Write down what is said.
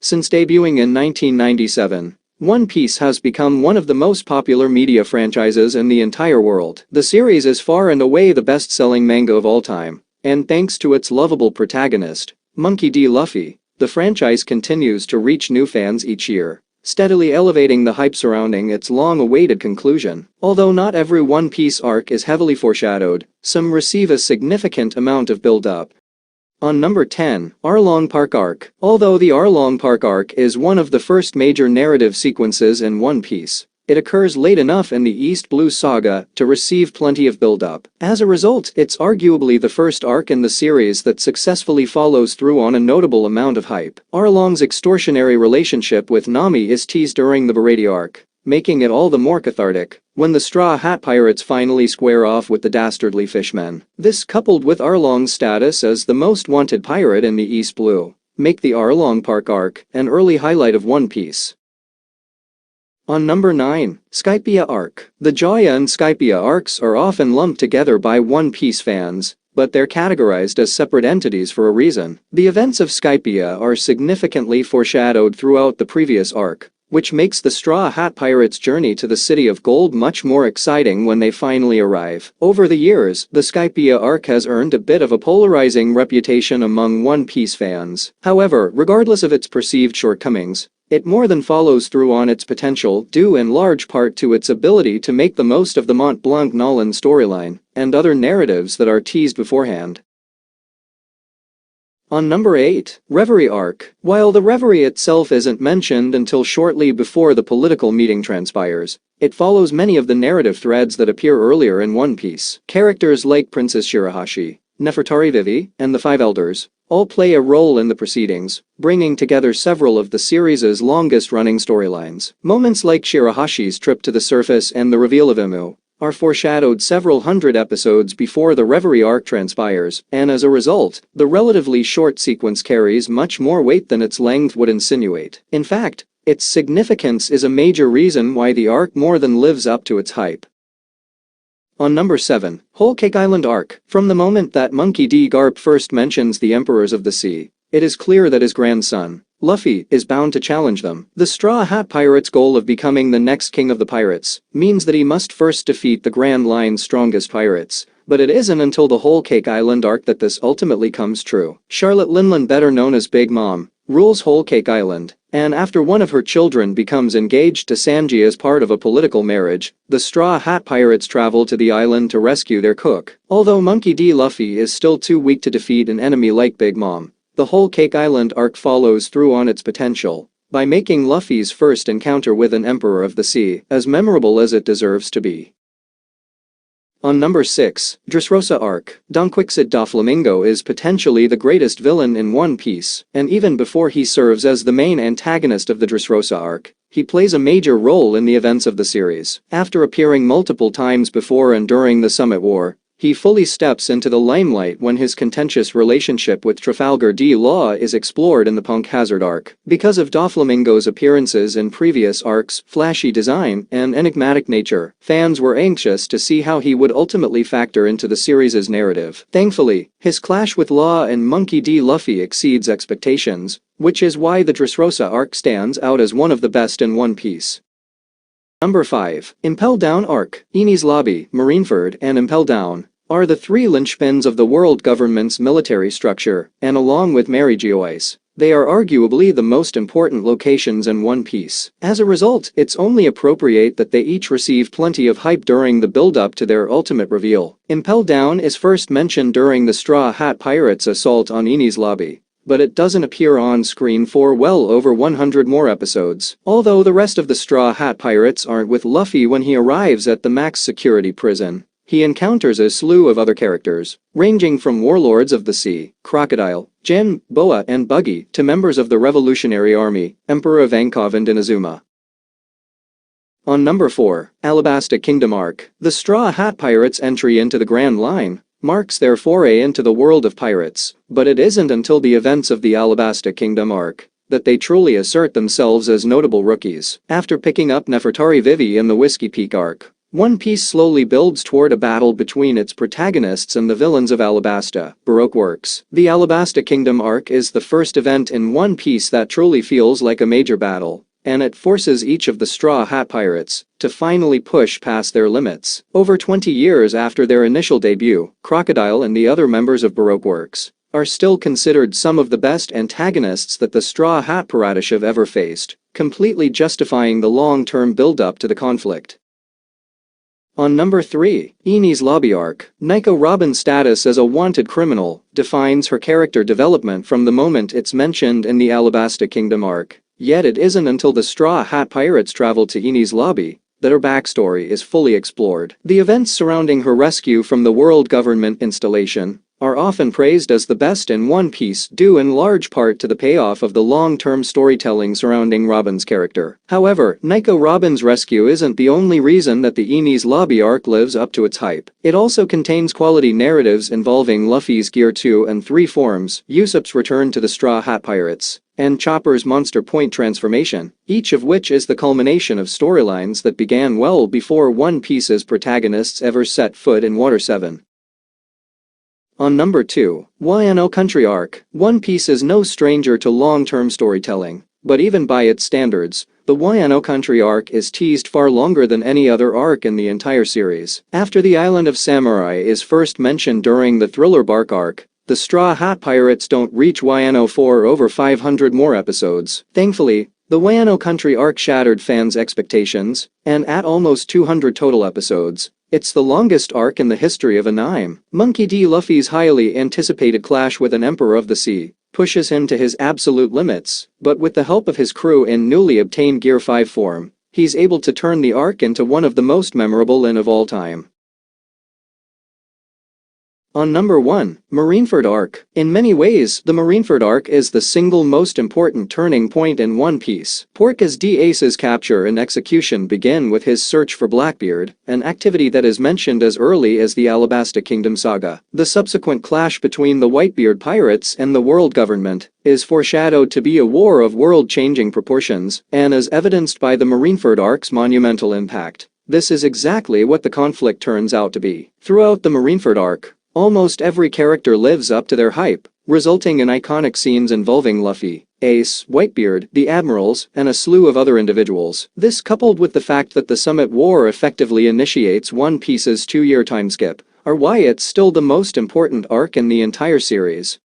Since debuting in 1997, One Piece has become one of the most popular media franchises in the entire world. The series is far and away the best-selling manga of all time, and thanks to its lovable protagonist, Monkey D. Luffy, the franchise continues to reach new fans each year, steadily elevating the hype surrounding its long-awaited conclusion. Although not every One Piece arc is heavily foreshadowed, some receive a significant amount of build-up. On number 10, Arlong Park Arc. Although the Arlong Park Arc is one of the first major narrative sequences in One Piece, it occurs late enough in the East Blue Saga to receive plenty of build-up. As a result, it's arguably the first arc in the series that successfully follows through on a notable amount of hype. Arlong's extortionary relationship with Nami is teased during the Baratie arc, making it all the more cathartic when the Straw Hat Pirates finally square off with the dastardly fishmen. This, coupled with Arlong's status as the most wanted pirate in the East Blue, make the Arlong Park arc an early highlight of One Piece. On number 9, Skypiea Arc. The Joya and Skypiea arcs are often lumped together by One Piece fans, but they're categorized as separate entities for a reason. The events of Skypiea are significantly foreshadowed throughout the previous arc, which makes the Straw Hat Pirates' journey to the City of Gold much more exciting when they finally arrive. Over the years, the Skypiea arc has earned a bit of a polarizing reputation among One Piece fans. However, regardless of its perceived shortcomings, it more than follows through on its potential, due in large part to its ability to make the most of the Mont Blanc-Nolan storyline and other narratives that are teased beforehand. On number 8, Reverie Arc. While the Reverie itself isn't mentioned until shortly before the political meeting transpires, it follows many of the narrative threads that appear earlier in One Piece. Characters like Princess Shirahashi, Nefertari Vivi, and the Five Elders all play a role in the proceedings, bringing together several of the series' longest-running storylines. Moments like Shirahashi's trip to the surface and the reveal of Imu are foreshadowed several hundred episodes before the Reverie arc transpires, and as a result, the relatively short sequence carries much more weight than its length would insinuate. In fact, its significance is a major reason why the arc more than lives up to its hype. On number 7, Whole Cake Island Arc. From the moment that Monkey D. Garp first mentions the Emperors of the Sea, it is clear that his grandson, Luffy, is bound to challenge them. The Straw Hat Pirate's goal of becoming the next king of the pirates means that he must first defeat the Grand Line's strongest pirates, but it isn't until the Whole Cake Island arc that this ultimately comes true. Charlotte Linland, better known as Big Mom, rules Whole Cake Island, and after one of her children becomes engaged to Sanji as part of a political marriage, the Straw Hat Pirates travel to the island to rescue their cook. Although Monkey D. Luffy is still too weak to defeat an enemy like Big Mom, the Whole Cake Island arc follows through on its potential by making Luffy's first encounter with an Emperor of the Sea as memorable as it deserves to be. On number 6, Dressrosa Arc. Don Quixote Doflamingo is potentially the greatest villain in One Piece, and even before he serves as the main antagonist of the Dressrosa arc, he plays a major role in the events of the series. After appearing multiple times before and during the Summit War, he fully steps into the limelight when his contentious relationship with Trafalgar D. Law is explored in the Punk Hazard arc. Because of Doflamingo's appearances in previous arcs, flashy design, and enigmatic nature, fans were anxious to see how he would ultimately factor into the series' narrative. Thankfully, his clash with Law and Monkey D. Luffy exceeds expectations, which is why the Dressrosa arc stands out as one of the best in One Piece. Number 5, Impel Down Arc. Enies Lobby, Marineford, and Impel Down are the three linchpins of the world government's military structure, and along with Mary Geoise, they are arguably the most important locations in One Piece. As a result, it's only appropriate that they each receive plenty of hype during the build-up to their ultimate reveal. Impel Down is first mentioned during the Straw Hat Pirates' assault on Enies Lobby, but it doesn't appear on screen for well over 100 more episodes. Although the rest of the Straw Hat Pirates aren't with Luffy when he arrives at the max security prison, he encounters a slew of other characters, ranging from warlords of the sea, Crocodile, Jin, Boa, and Buggy, to members of the Revolutionary Army, Emperor Ivankov and Inazuma. On number 4, Alabasta Kingdom Arc. The Straw Hat Pirates' entry into the Grand Line marks their foray into the world of pirates, but it isn't until the events of the Alabasta Kingdom arc that they truly assert themselves as notable rookies. After picking up Nefertari Vivi in the Whiskey Peak arc, One Piece slowly builds toward a battle between its protagonists and the villains of Alabasta, Baroque works. The Alabasta Kingdom arc is the first event in One Piece that truly feels like a major battle, and it forces each of the Straw Hat Pirates to finally push past their limits. Over 20 years after their initial debut, Crocodile and the other members of Baroque works are still considered some of the best antagonists that the Straw Hat Pirates have ever faced, completely justifying the long-term build-up to the conflict. On number 3, Enies Lobby Arc. Nico Robin's status as a wanted criminal defines her character development from the moment it's mentioned in the Alabasta Kingdom arc. Yet it isn't until the Straw Hat Pirates travel to Enies Lobby that her backstory is fully explored. The events surrounding her rescue from the world government installation are often praised as the best in One Piece, due in large part to the payoff of the long-term storytelling surrounding Robin's character. However, Nico Robin's rescue isn't the only reason that the Enies Lobby arc lives up to its hype. It also contains quality narratives involving Luffy's Gear 2 and 3 forms, Usopp's return to the Straw Hat Pirates, and Chopper's Monster Point transformation, each of which is the culmination of storylines that began well before One Piece's protagonists ever set foot in Water 7. On number 2, Wano Country Arc. One Piece is no stranger to long-term storytelling, but even by its standards, the Wano Country Arc is teased far longer than any other arc in the entire series. After the Island of Samurai is first mentioned during the Thriller Bark arc, the Straw Hat Pirates don't reach Wano for over 500 more episodes. Thankfully, the Wano Country Arc shattered fans' expectations, and at almost 200 total episodes, it's the longest arc in the history of anime. Monkey D. Luffy's highly anticipated clash with an Emperor of the Sea pushes him to his absolute limits, but with the help of his crew in newly obtained Gear 5 form, he's able to turn the arc into one of the most memorable of all time. On number 1, Marineford Arc. In many ways, the Marineford Arc is the single most important turning point in One Piece. Porcas D. Ace's capture and execution begin with his search for Blackbeard, an activity that is mentioned as early as the Alabasta Kingdom saga. The subsequent clash between the Whitebeard pirates and the world government is foreshadowed to be a war of world-changing proportions, and is evidenced by the Marineford Arc's monumental impact. This is exactly what the conflict turns out to be. Throughout the Marineford Arc, almost every character lives up to their hype, resulting in iconic scenes involving Luffy, Ace, Whitebeard, the Admirals, and a slew of other individuals. This, coupled with the fact that the Summit War effectively initiates One Piece's 2-year time skip, are why it's still the most important arc in the entire series.